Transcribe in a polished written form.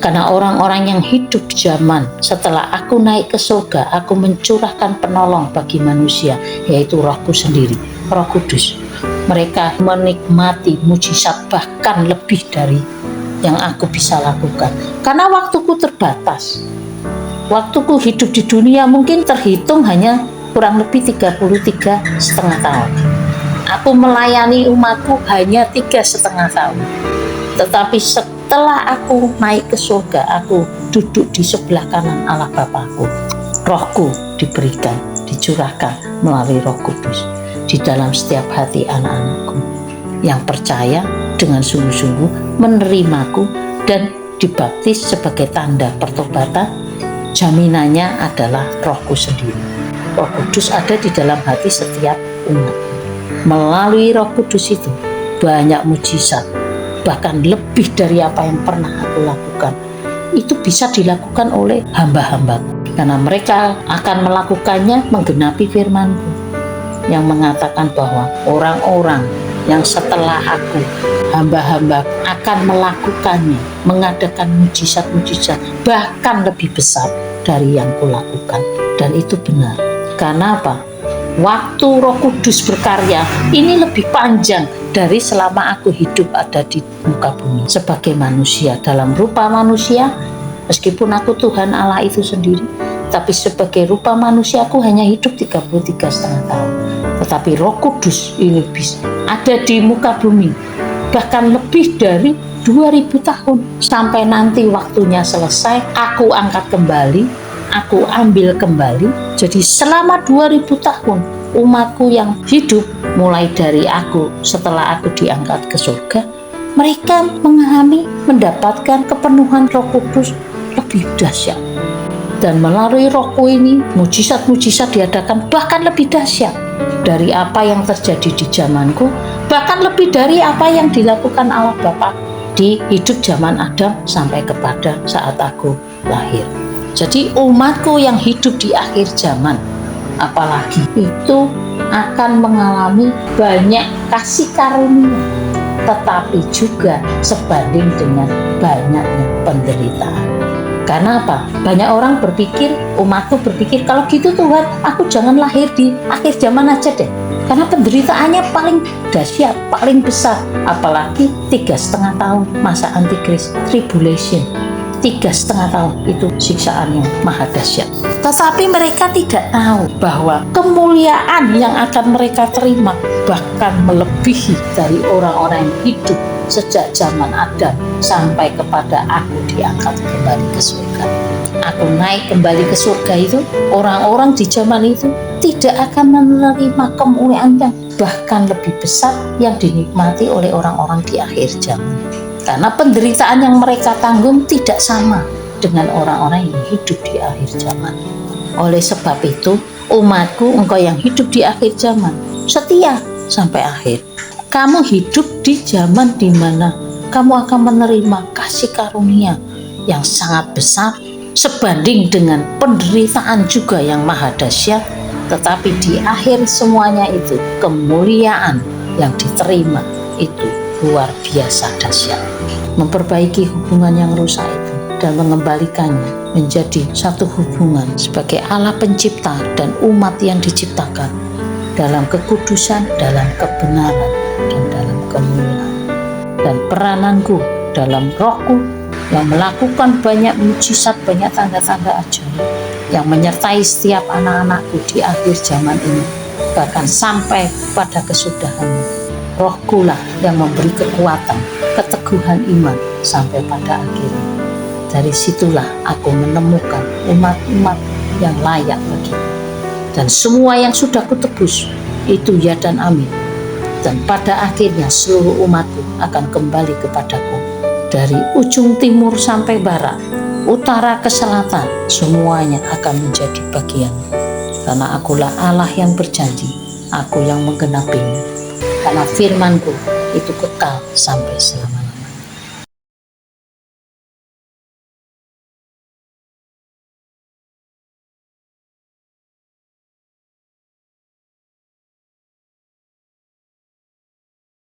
Karena orang-orang yang hidup di zaman setelah aku naik ke surga, aku mencurahkan penolong bagi manusia, yaitu Rohku sendiri, Roh Kudus. Mereka menikmati mujizat bahkan lebih dari yang aku bisa lakukan. Karena waktuku terbatas. Waktuku hidup di dunia mungkin terhitung hanya kurang lebih 33,5 tahun. Aku melayani umatku hanya 3,5 tahun. Tetapi setelah aku naik ke surga, aku duduk di sebelah kanan Allah Bapakku. Rohku diberikan, dicurahkan melalui Roh Kudus di dalam setiap hati anak-anakku yang percaya dengan sungguh-sungguh menerimaku dan dibaptis sebagai tanda pertobatan. Jaminannya adalah Rohku sendiri. Roh Kudus ada di dalam hati setiap umat. Melalui Roh Kudus itu banyak mujizat, bahkan lebih dari apa yang pernah aku lakukan. Itu bisa dilakukan oleh hamba-hamba, karena mereka akan melakukannya menggenapi firman-Ku yang mengatakan bahwa orang-orang yang setelah aku, hamba-hamba akan melakukannya, mengadakan mujizat-mujizat bahkan lebih besar dari yang kulakukan. Dan itu benar. Karena apa? Waktu Roh Kudus berkarya ini lebih panjang dari selama aku hidup ada di muka bumi sebagai manusia, dalam rupa manusia. Meskipun aku Tuhan Allah itu sendiri, tapi sebagai rupa manusia aku hanya hidup 33,5 tahun. Tetapi Roh Kudus ini bisa ada di muka bumi bahkan lebih dari 2000 tahun. Sampai nanti waktunya selesai, aku angkat kembali, aku ambil kembali. Jadi selama 2000 tahun umatku yang hidup mulai dari aku setelah aku diangkat ke surga, mereka mengalami mendapatkan kepenuhan Roh Kudus lebih dahsyat. Dan melalui Rohku ini mujizat-mujizat diadakan bahkan lebih dahsyat dari apa yang terjadi di zamanku, bahkan lebih dari apa yang dilakukan Allah Bapa di hidup zaman Adam sampai kepada saat aku lahir. Jadi umatku yang hidup di akhir zaman apalagi itu akan mengalami banyak kasih karunia, tetapi juga sebanding dengan banyaknya penderitaan. Karena apa? Banyak orang berpikir, umatku berpikir, kalau gitu Tuhan, aku jangan lahir di akhir zaman aja deh. Karena penderitaannya paling dahsyat, paling besar. Apalagi 3,5 tahun masa antikris, tribulation. 3,5 tahun itu siksaan yang maha dahsyat. Tetapi mereka tidak tahu bahwa kemuliaan yang akan mereka terima bahkan melebihi dari orang-orang yang hidup sejak zaman Adam sampai kepada aku diangkat kembali ke surga. Aku naik kembali ke surga itu, orang-orang di zaman itu tidak akan menerima kemuliaan yang bahkan lebih besar yang dinikmati oleh orang-orang di akhir zaman. Karena penderitaan yang mereka tanggung tidak sama dengan orang-orang yang hidup di akhir zaman. Oleh sebab itu, umatku, engkau yang hidup di akhir zaman, setia sampai akhir. Kamu hidup di zaman di mana kamu akan menerima kasih karunia yang sangat besar sebanding dengan penderitaan juga yang maha dahsyat. Tetapi di akhir semuanya itu kemuliaan yang diterima itu luar biasa dahsyat. Memperbaiki hubungan yang rusak itu dan mengembalikannya menjadi satu hubungan sebagai Allah pencipta dan umat yang diciptakan dalam kekudusan, dalam kebenaran, dan dalam kemuliaan. Dan perananku dalam Rohku yang melakukan banyak mujizat, banyak tanda-tanda ajaib yang menyertai setiap anak-anakku di akhir zaman ini, bahkan sampai pada kesudahannya. Rohku lah yang memberi kekuatan, keteguhan iman sampai pada akhirnya. Dari situlah aku menemukan umat-umat yang layak bagiku. Dan semua yang sudah kutebus itu ya dan amin. Dan pada akhirnya seluruh umatku akan kembali kepadaku. Dari ujung timur sampai barat, utara ke selatan, semuanya akan menjadi bagianmu. Karena akulah Allah yang berjanji, aku yang menggenapinya. Karena firmanku itu kekal sampai selamanya.